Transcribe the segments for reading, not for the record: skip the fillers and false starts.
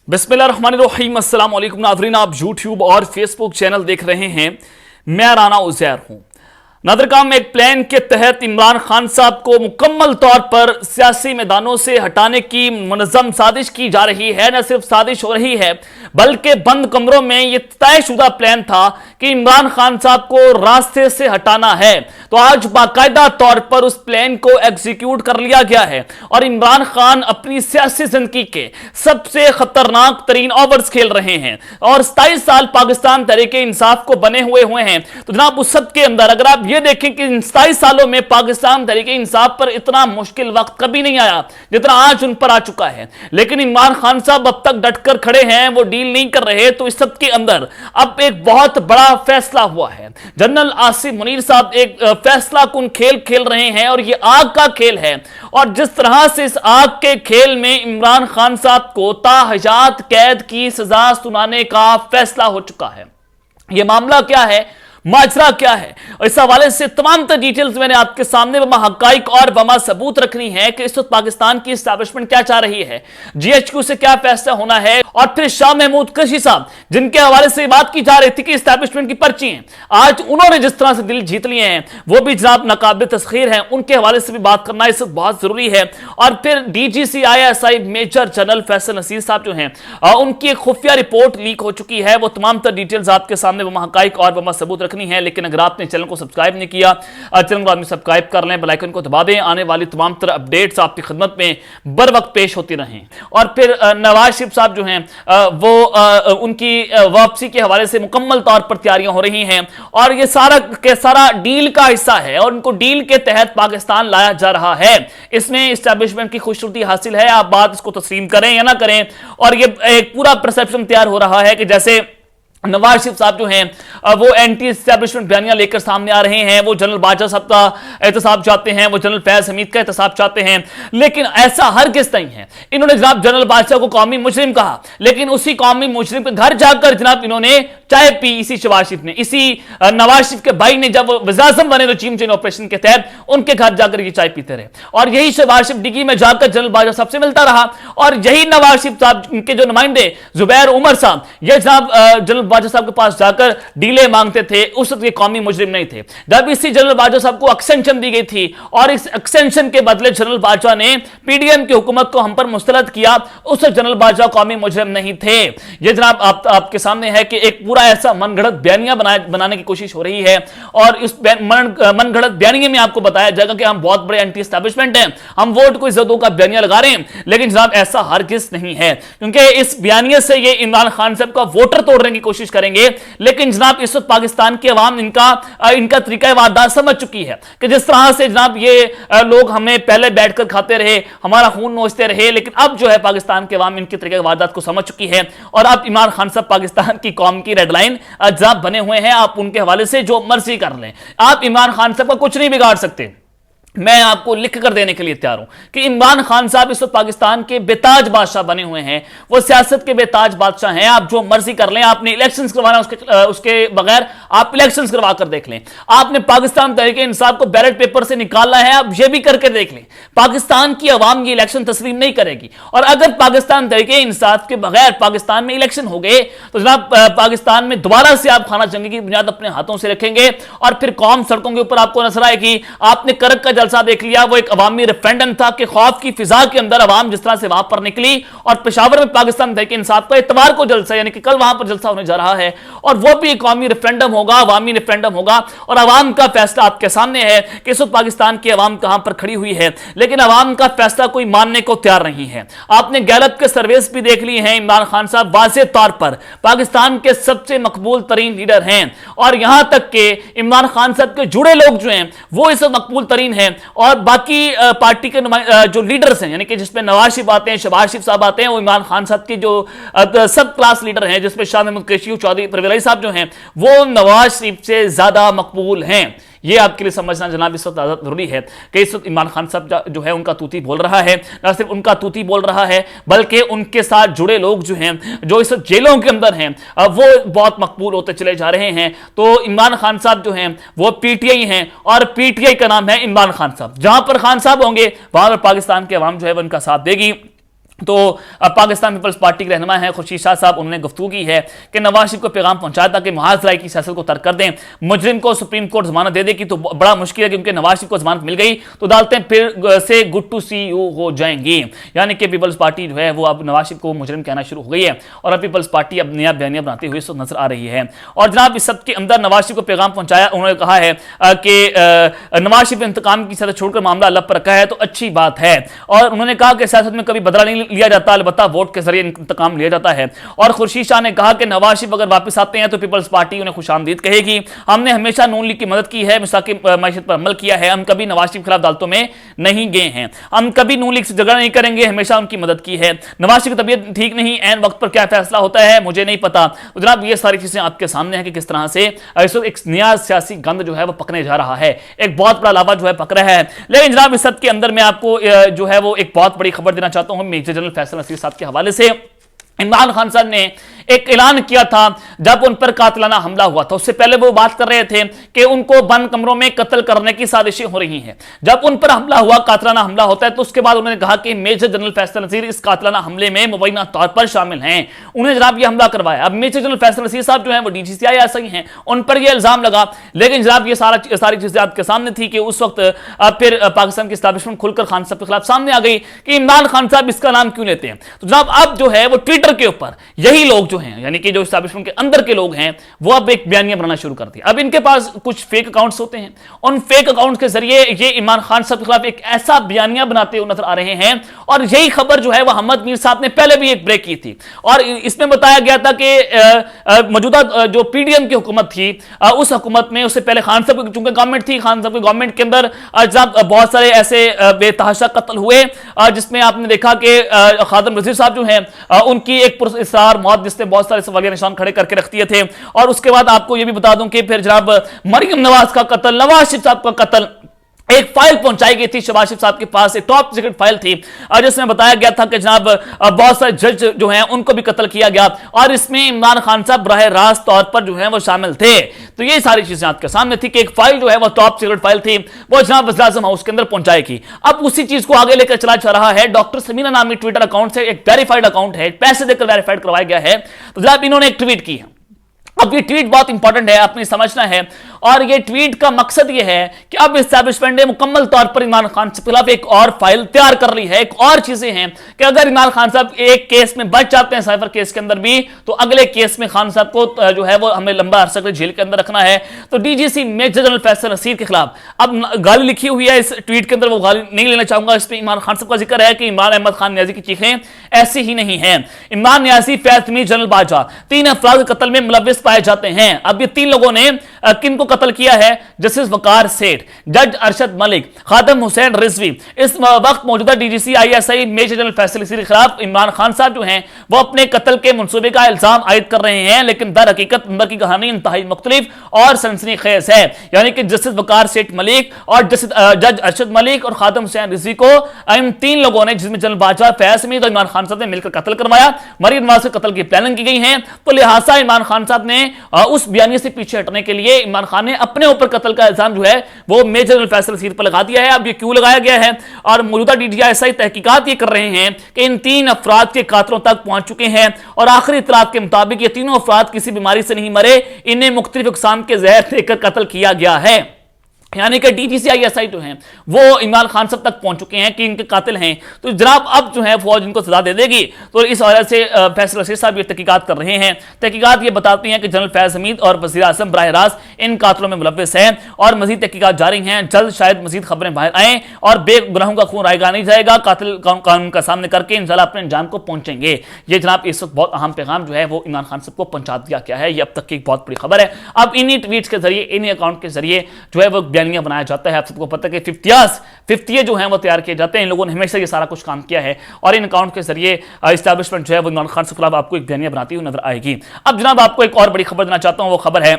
बिस्मिल्लाहिर्रहमानिर्रहीम, अस्सलाम वालेकुम नाज़रीन। आप यूट्यूब और फेसबुक चैनल देख रहे हैं। मैं राना उज़ैर हूं। नादरकाम एक प्लान के तहत इमरान खान साहब को मुकम्मल तौर पर सियासी मैदानों से हटाने की मुनज़्ज़म साजिश की जा रही है। न सिर्फ साजिश हो रही है बल्कि बंद कमरों में यह तयशुदा प्लान था कि इमरान खान साहब को रास्ते से हटाना है। तो आज बाकायदा तौर पर उस प्लान को एग्जीक्यूट कर लिया गया है और इमरान खान अपनी सियासी जिंदगी के सबसे खतरनाक तरीन ओवर्स खेल रहे हैं और 27 साल पाकिस्तान तहरीक इंसाफ को बने हुए हैं। तो जनाब उस सब के अंदर अगर आप ये देखें कि इन 27 सालों में पाकिस्तान तहरीक इंसाफ पर इतना मुश्किल वक्त कभी नहीं आया जितना आज उन पर आ चुका है, लेकिन इमरान खान साहब अब तक डटकर खड़े हैं, वो डील नहीं कर रहे। तो इस सब के अंदर अब एक बहुत बड़ा फैसला हुआ है। जनरल आसिफ मुनीर साहब एक फैसला कुन खेल खेल रहे हैं और ये आग का खेल है। और जिस तरह से इस आग के खेल में इमरान खान साहब को ताहयात कैद की सजा सुनाने का फैसला हो चुका है। यह मामला क्या है, माजरा क्या है, और इस हवाले से तमाम डिटेल्स मैंने आपके सामने बमा हकाइक और बमा सबूत रखनी है कि इस वक्त पाकिस्तान की एस्टैब्लिशमेंट क्या चाह रही है, जीएचक्यू से क्या फैसला होना है। और फिर शाह महमूद कुरैशी साहब जिनके हवाले से बात की जा रही थी कि एस्टैब्लिशमेंट की पर्ची हैं, आज उन्होंने जिस तरह से दिल जीत लिए हैं वो भी जनाब नाकाबिल तस्खीर हैं। उनके हवाले से भी बात करना इस वक्त बहुत जरूरी है। और फिर DGC ISI major general Faisal Nasir साहब जो हैं उनकी एक खुफिया रिपोर्ट लीक हो चुकी है। वो तमाम डिटेल्स आपके सामने बमा हकाइक और बमा सबूत रखनी है। लेकिन अगर आपने चैनल को सब्सक्राइब नहीं किया, चैनल को सब्सक्राइब कर लें, बेल आइकन को दबा दें, आने वाली तमाम तरह अपडेट्स आपकी खिदमत में बर वक्त पेश होती रहें। और फिर नवाज शरीफ साहब जो हैं वो उनकी वापसी के हवाले से मुकम्मल तौर पर तैयारियां हो रही हैं और ये सारा के सारा डील का हिस्सा है और उनको डील के तहत पाकिस्तान लाया जा रहा है। इसमें एस्टैब्लिशमेंट की खुशनुदी हासिल है, आप बात इसको तस्लीम करें या ना करें। और ये एक पूरा परसेप्शन तैयार हो रहा है कि जैसे नवाज शरीफ साहब जो हैं वो एंटी एस्टैब्लिशमेंट बयानियां लेकर सामने आ रहे हैं, वो जनरल बाजवा साहब का एहतसाब चाहते हैं, वो जनरल फैज हमीद का एहतसाब चाहते हैं। लेकिन ऐसा हरगिज़ नहीं है। इन्होंने जनाब जनरल बादशाह को कौमी मुजरिम कहा, लेकिन उसी कौमी मुजरिम के घर जाकर जनाब इन्होंने चाय पी। इसी शहबाज शरीफ ने, इसी नवाज शरीफ के भाई ने जब वज़ीर-ए-आज़म बने तो चीन चेन ऑपरेशन के तहत उनके घर जाकर ये चाय पीते रहे और यही शहबाज शरीफ डिग्री में जाकर जनरल बाजवा साहब से मिलता रहा। और यही नवाज शरीफ साहब के जो नुमाइंदे जुबैर उमर साहब ये जनाब जनरल बाजवा साहब के पास जाकर डीले मांगते थे, उस वक्त ये कौमी मुजरिम नहीं थे। जब इसी जनरल बाजवा साहब को एक्सटेंशन दी गई थी और इस एक्सटेंशन के बदले जनरल बाजवा ने पीडीएम की हुकूमत को हम पर मुस्तरद किया, उस जनरल बाजवा कौमी मुजरिम नहीं थे। ये जनाब आपके सामने है कि एक पूरा ऐसा मनगढ़ंत बयानिया बनाने की कोशिश हो रही है और इस मनगढ़ंत बयानिए में आपको बताया जाएगा कि हम बहुत बड़े एंटी एस्टैब्लिशमेंट हैं, हम वोट को इज्जतों का बयानिया लगा रहे हैं। लेकिन जनाब ऐसा हरगिज़ नहीं है, क्योंकि इस बयानिए से ये इमरान खान साहब का वोटर तोड़ने की कोशिश करेंगे। लेकिन जनाब इस वक्त पाकिस्तान की अवाम इनका तरीका वारदात समझ चुकी है कि जिस तरह से जनाब ये लोग हमें पहले बैठकर खाते रहे, हमारा खून नोचते रहे, लेकिन अब जो है पाकिस्तान की अवाम इनके तरीके वारदात को समझ चुकी है। और अब इमरान खान साहब पाकिस्तान की कौम की रेड लाइन जनाब बने हुए हैं। आप उनके हवाले से जो मर्जी कर लें, आप इमरान खान साहब का कुछ नहीं बिगाड़ सकते। मैं आपको लिख कर देने के लिए तैयार हूं कि इमरान खान साहब इस वक्त पाकिस्तान के बेताज बादशाह बने हुए हैं, वो सियासत के बेताज बादशाह हैं। आप जो मर्जी कर लें, आपने इलेक्शंस करवाना उसके बगैर आप इलेक्शंस करवा कर देख लें। आपने पाकिस्तान तहरीक इंसाफ को बैलेट पेपर से निकालना है, आप ये भी करके देख लें। पाकिस्तान की अवाम ये इलेक्शन तस्लीम नहीं करेगी। और अगर पाकिस्तान तहरीक इंसाफ के बगैर पाकिस्तान में इलेक्शन हो गए तो जनाब पाकिस्तान में दोबारा से आप खाना जंगी की बुनियाद अपने हाथों से रखेंगे और फिर कौम सड़कों के ऊपर आपको नजर आएगी। आपने करक का जलसा देख लिया, वो एक अवामी रेफरेंडम था कि खौफ की फिजा के अंदर अवाम जिस तरह से वहां पर निकली और पेशावर में पाकिस्तान तहरीक इंसाफ का इतवार को जलसा, यानी कि कल वहां पर जलसा होने जा रहा है और वो भी कौमी रेफरेंडम होगा, अवामी रेफरेंडम होगा। और अवाम का फैसला आपके सामने है कि इस वक्त पाकिस्तान की अवाम कहां पर खड़ी हुई है, लेकिन अवाम का फैसला कोई मानने को तैयार नहीं है। आपने गैलप के सर्वेस भी देख ली हैं। इमरान खान साहब वाज़ेह तौर पर पाकिस्तान के सबसे मकबूल तरीन लीडर हैं और यहां तक के इमरान खान साहब के जुड़े लोग जो हैं वो इस मकबूल तरीन हैं। और बाकी पार्टी के जो लीडर्स हैं, यानी कि जिसमें नवाज शरीफ आते हैं, शहबाज शरीफ साहब आते हैं, वो इमरान खान साहब के जो सब क्लास लीडर हैं, जिसमें शाह महमूद कुरैशी, चौधरी परवेज इलाही साहब जो हैं वो नवाज शरीफ से ज्यादा मकबूल हैं। ये आपके लिए समझना जनाब इस वक्त जरूरी है कि इस वक्त इमरान खान साहब जो है उनका तूती बोल रहा है। न सिर्फ उनका तूती बोल रहा है बल्कि उनके साथ जुड़े लोग जो हैं, जो इस वक्त जेलों के अंदर हैं, वो बहुत मकबूल होते चले जा रहे हैं। तो इमरान खान साहब जो हैं वो पीटीआई हैं और पीटीआई का नाम है इमरान खान साहब। जहां पर खान साहब होंगे वहां पर पाकिस्तान की अवाम जो है उनका साथ देगी। तो पाकिस्तान पीपल्स पार्टी के रहनुमा हैं खुर्शीद शाह साहब, उन्होंने गुफ्तगू की है कि नवाज शरीफ को पैगाम पहुंचाया था कि महाजराई की सियासत को तर्क कर दें, मुजरिम को सुप्रीम कोर्ट जमानत दे देगी तो बड़ा मुश्किल है, क्योंकि नवाज शरीफ को जमानत मिल गई तो अदालतें फिर से गुड टू सी यू हो जाएंगी। यानी कि पीपल्स पार्टी जो है वो अब नवाज शरीफ को मुजरिम कहना शुरू हो गई है और अब पीपल्स पार्टी अब नया बयानिया बनाती हुई नजर आ रही है। और जनाब इस सब के अंदर नवाज शरीफ को पैगाम पहुंचाया, उन्होंने कहा है कि नवाज शरीफ इंतकाम की सियासत छोड़कर मामला अल्लाह पर रखा है तो अच्छी बात है। और उन्होंने कहा कि सियासत में कभी बदला नहीं लिया जाता, अलबत्ता वोट के जरिए इंतकाम लिया जाता है। और खुर्शीद शाह ने कहा कि नवाज शरीफ अगर वापस आते हैं तो पीपल्स पार्टी उन्हें खुशामदीद कहेगी। हमने हमेशा नून लीग की मदद की है, मिसाकी मैशत पर अमल किया है, हम कभी नवाज शरीफ के खिलाफ अदालतों में नहीं गए हैं, हम कभी नून लीग से झगड़ा नहीं करेंगे, हमेशा उनकी मदद की है। नवाज शरीफ की तबीयत ठीक नहीं, ऐन वक्त पर क्या फैसला होता है मुझे नहीं पता। तो जनाब ये सारी चीजें आपके सामने है कि किस तरह से एक नया सियासी गंद जो है वो पकने जा रहा है, एक बहुत बड़ा लावा जो है पक रहा है। लेकिन जनाब इस सब के अंदर मैं आपको जो है वो एक बहुत बड़ी खबर देना चाहता हूं मेजर जनरल फैसल नसीर साहब के हवाले से। इमरान खान साहब ने एक ऐलान किया था जब उन पर कातिलाना हमला हुआ था, उससे पहले वो बात कर रहे थे कि उनको बंद कमरों में कत्ल करने की साजिशें हो रही हैं। जब उन पर हमला हुआ, कातिलाना हमला होता है, तो उसके बाद उन्होंने कहा कि मेजर जनरल फैसल नसीर इस कातिलाना हमले में मुबैना तौर पर शामिल हैं, उन्हें जनाब ये हमला करवाया। अब मेजर जनरल फैसल नसीर साहब जो है वो डीजीसीआई ऐसा ही हैं, उन पर यह इल्जाम लगा। लेकिन जनाब ये सारी चीजें आपके सामने थी कि उस वक्त फिर पाकिस्तान की एस्टैब्लिशमेंट खुलकर खान साहब के खिलाफ सामने आ गई कि इमरान खान साहब इसका नाम क्यों लेते हैं। तो जनाब अब जो है वो ट्विटर के ऊपर यही लोग जो हैं, यानी कि जो एस्टैब्लिशमेंट के अंदर के लोग हैं, वो अब एक बयानिया बनाना शुरू कर दिया। अब इनके पास कुछ फेक अकाउंट्स होते हैं, उन फेक अकाउंट्स के जरिए ये इमरान खान साहब के खिलाफ एक ऐसा बयानिया बनाते हुए नजर आ रहे हैं। और यही खबर जो है वो अहमद मीर साहब ने पहले भी एक ब्रेक की थी और इसमें बताया गया था कि मौजूदा जो पीडीएम की हुकूमत थी, उस हुकूमत में उससे पहले खान साहब की चूंकि गवर्नमेंट थी, खान साहब की गवर्नमेंट के अंदर बहुत सारे ऐसे बेतहाशा कत्ल हुए, जिसमें आपने देखा कि खादम रजीर साहब जो हैं उनकी एक पुरस्कार मौत जिसने बहुत सारे सवालिया निशान खड़े करके रख दिए थे। और उसके बाद आपको यह भी बता दूं कि फिर जनाब मरियम नवाज का कत्ल, नवाज शरीफ साहब का कत्ल, एक फाइल पहुंचाई गई थी शहबाज शरीफ साहब के पास, एक टॉप सीक्रेट फाइल थी जिसमें बताया गया था कि जनाब बहुत सारे जज जो हैं उनको भी कत्ल किया गया और इसमें इमरान खान साहब बराह रास्त तौर पर जो है वो शामिल थे। तो ये सारी चीजें आपके सामने थी कि एक फाइल जो है वो टॉप सीक्रेट फाइल थी, वो जनाब वज़ीर आज़म हाउस के अंदर पहुंचाई गई। अब उसी चीज को आगे लेकर चला जा रहा है। डॉक्टर समीना नामी ट्विटर अकाउंट से एक वेरीफाइड अकाउंट है, पैसे देकर वेरीफाइड करवाया गया है। तो जनाब इन्होंने एक ट्वीट की है। अब ये ट्वीट बहुत इंपॉर्टेंट है, आपने समझना है। और ये ट्वीट का मकसद ये है कि अब एस्टैब्लिशमेंट ने मुकम्मल तौर पर इमरान खान के खिलाफ एक और फाइल तैयार कर ली है। एक और चीजें हैं कि अगर इमरान खान साहब एक केस में बच जाते हैं, साइफर केस के अंदर भी, तो अगले केस में खान साहब को जो है वो हमें लंबा अरसा के जेल के अंदर रखना है। तो DGC major general Faisal Nasir के खिलाफ अब गाली लिखी हुई है इस ट्वीट के अंदर, वो गाली नहीं लेना चाहूंगा। इसमें इमरान खान साहब का जिक्र है कि इमरान अहमद खान न्याजी की चीखें ऐसी ही नहीं है। इमरान न्याजी, फैज तमीज, जनरल बाजा, 3 अफराद के कत्ल में मुलव्विस पाए जाते हैं। अब ये 3 लोगों ने किन को कत्ल किया है? जस्टिस वकार सेठ, जज अरशद मलिक, खादम हुसैन रिजवी। इस वक्त मौजूदा DGC ISI major general Faisal Nasir के खिलाफ इमरान खान साहब जो हैं वो अपने कत्ल के मंसूबे का इल्जाम आयद कर रहे हैं, लेकिन दर हकीकत अंदर की कहानी इंतहाई मुख्तलिफ और सनसनीखेज है। यानी कि जस्टिस वकार सेठ मलिक और जज अरशद मलिक और खादम हुसैन रिजवी को इन 3 लोगों ने, जिसमें जनरल बाजा, फैज समीद और इमरान खान साहब ने मिलकर कत्ल करवाया। मरियम नवाज के कत्ल की प्लानिंग की गई है। तो लिहाजा इमरान खान साहब ने उस बयानी से पीछे हटने के लिए इमरान खान ने अपने ऊपर कत्ल का इल्जाम जो है वो मेजर जनरल फैसल नसीर पर लगा दिया है। अब ये क्यों लगाया गया है? और मौजूदा डीजीआईएसआई तहकीकात ये कर रहे हैं कि इन 3 अफराद के कातलों तक पहुंच चुके हैं और आखिरी इत्तलात के मुताबिक ये तीनों अफराद किसी बीमारी से नहीं मरे, इन्हें मुख्तलिफ अक़साम के जहर देकर कत्ल किया गया है। यानी कि डीजीसी आईएसआई जो हैं वो इमरान खान साहब तक पहुंच चुके हैं कि इनके कातिल हैं। तो जनाब अब जो है फौज इनको सजा दे देगी। तो इस वजह से फैसल नसीर साहब ये तहकीकात कर रहे हैं। तहकीकात ये बताती हैं कि जनरल फैज हमीद और वज़ीर आज़म बराह रास्त इन कातलों में मुलव्विस हैं और मजीद तहकीकात जारी हैं। जल्द शायद मजीद खबरें बाहर आएँ और बेगुनाहों का खून रायगा नहीं जाएगा, कातिल कानून का सामने करके इंशाल्लाह अपने अंजाम को पहुंचेंगे। ये जनाब इस वक्त बहुत अहम पैगाम जो है वो इमरान खान साहब को पहुंचा दिया गया है। ये अब तक की एक बहुत बड़ी खबर है। अब इन्हीं ट्वीट्स के जरिए, इन्हीं अकाउंट के जरिए जो है वो बयानिया बनाया जाता है। आप सबको पता है कि 50 जो हैं वो तैयार किए जाते हैं। इन लोगों ने हमेशा ये सारा कुछ काम किया है और इन अकाउंट के जरिए एस्टैब्लिशमेंट जो है वो इमरान खान के खिलाफ आपको एक बयानिया बनाती हुई नजर आएगी। अब जनाब आपको एक और बड़ी खबर देना चाहता हूं, वो खबर है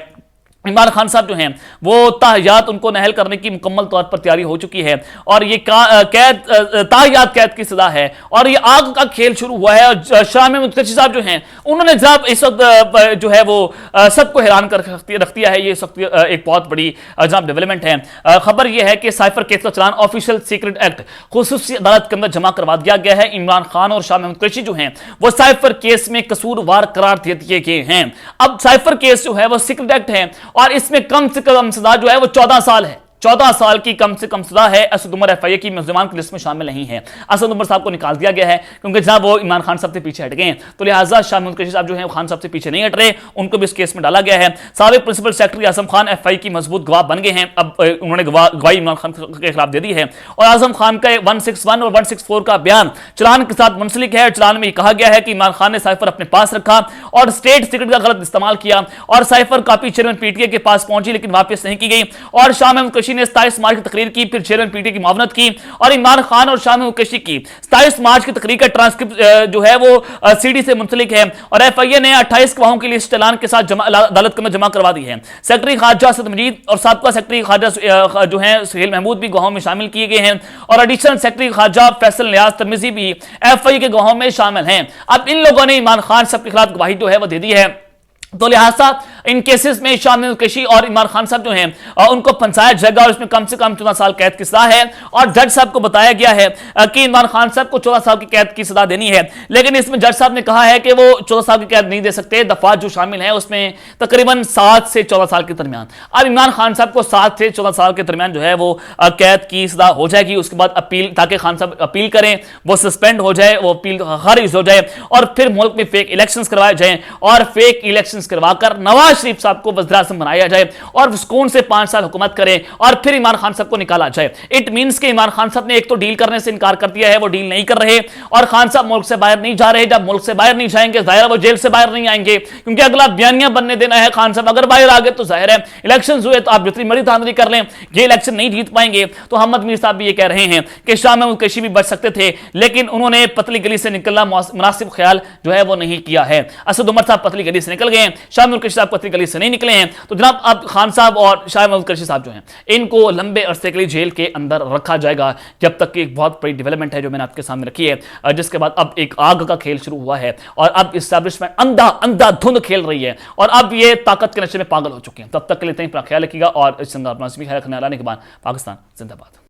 इमरान खान साहब जो हैं वो ताहियात उनको नहल करने की मुकम्मल तौर पर तैयारी हो चुकी है और ये ताहियात कैद की सजा है और ये आग का खेल शुरू हुआ है। और शाह महमूद कुरैशी साहब जो हैं उन्होंने जनाब इस वक्त जो है वो सबको हैरान कर रख दिया है। ये इस वक्त एक बहुत बड़ी जनाब डेवलपमेंट है। खबर यह है कि साइफर केस का चालान ऑफिशियल सीक्रेट एक्ट खुसूसी अदालत के अंदर जमा करवा दिया गया है। इमरान खान और शाह महमूद कुरैशी जो हैं वो साइफर केस में कसूरवार करार दे दिए गए हैं। अब साइफर केस जो है वो सीक्रेट एक्ट है और इसमें कम से कम सजा जो है वो 14 साल है। 14 साल की कम से कम सजा है। असद उमर एफआईए की मुल्ज़िमान की लिस्ट में शामिल नहीं है। असद उमर साहब को निकाल दिया गया है क्योंकि जनाब वो इमरान खान साहब से पीछे हट गए हैं, तो लिहाजा शाह महमूद कुरैशी साहब जो है खान साहब से पीछे नहीं हट रहे, उनको भी इस केस में डाला गया है। साबिक principal secretary Azam Khan FI की मजबूत गवाह बन गए हैं। अब उन्होंने गवाही इमरान खान के खिलाफ दे दी है और आजम खान का 161 और 164 का बयान चलान के साथ मुंसलिक है। चलान में कहा गया है कि इमरान खान ने साइफर अपने पास रखा और स्टेट सीक्रेट का गलत इस्तेमाल किया और साइफर कॉपी चेयरमैन पीटीए के पास पहुंची लेकिन वापस नहीं की गई और शाह महमूद कुरैशी ने 27 मार्च तकरीर की, फिर चेयरमैन पीटीए की मावनत की और इमरान खान और शाह महमूद कुरैशी की 27 मार्च की तकरीर का ट्रांसक्रिप्ट जो है वो सीडी से मुंसलिक है और एफआईए ने 28 गवाहों की लिस्ट चलान के साथ अदालत में जमा करवा दी है। सेक्रेटरी खारजा असद मजीद और साबका सेक्रेटरी खारजा जो है सुहेल महमूद भी गवाहों में शामिल किए गए हैं और एडिशनल सेक्रेटरी खारजा फैसल नियाज तर्मिजी भी एफआईए के गवाहों में शामिल हैं। अब इन लोगों ने इमरान खान साहब के खिलाफ गवाही जो है वो दे दी है, तो लिहाजा इन केसेस में शाह महमूद कुरैशी और इमरान खान साहब जो हैं उनको फंसाया जाएगा और इसमें कम से कम 14 साल कैद की सजा है और जज साहब को बताया गया है कि इमरान खान साहब को 14 साल की कैद की सजा देनी है। लेकिन इसमें जज साहब ने कहा है कि वो 14 साल की कैद नहीं दे सकते। दफात जो शामिल है उसमें तकरीबन 7 से 14 साल के दरमियान। अब इमरान खान साहब को 7 से 14 साल के दरमियान जो है वो कैद की सजा हो जाएगी। उसके बाद अपील, ताकि खान साहब अपील करें, वो सस्पेंड हो जाए, वो अपील खारिज हो जाए और फिर मुल्क में फेक इलेक्शंस करवाए जाएं और फेक इलेक्शंस करवाकर नवाज शरीफ साहब को वज़ीर आज़म बनाया जाए और सुकून से 5 साल हुकूमत करें और फिर इमरान खान साहब को निकाला जाए। इट मींस कि इमरान खान साहब ने एक तो डील करने से इनकार कर दिया है, वो डील नहीं कर रहे और खान साहब मुल्क से बाहर नहीं जा रहे। जब मुल्क से बाहर नहीं जाएंगे जाहिर वो जेल से बाहर नहीं आएंगे क्योंकि अगला बयानिया बनने देना है खान साहब। अगर बाहर आ गए तो जाहिर है इलेक्शन हुए तो आप जितनी मर्जी धांधली कर लें, ये इलेक्शन नहीं जीत पाएंगे। तो अहमद मीर साहब भी ये कह रहे हैं कि शाह महमूद कुरैशी भी बच सकते थे लेकिन उन्होंने पतली गली से निकलना मुनासिब ख्याल जो है वो नहीं किया है। असद उमर साहब पतली गली से निकल गए, शाह महमूद कुरैशी साहब पतली गली से नहीं निकले हैं। तो जनाब अब खान साहब और शाह महमूद कुरैशी साहब जो हैं इनको लंबे अरसे के लिए जेल के अंदर रखा जाएगा जब तक कि एक बहुत बड़ी डेवलपमेंट है जो मैंने आपके सामने रखी है, जिसके बाद अब एक आग का खेल शुरू हुआ है और अब इस्टेब्लिशमेंट अंधाधुंध खेल रही है और अब ये ताकत के नशे में पागल हो चुके हैं। तब तक के लिए ख्याल रखिएगा और इस ख्याल रखने के बाद पाकिस्तान जिंदाबाद।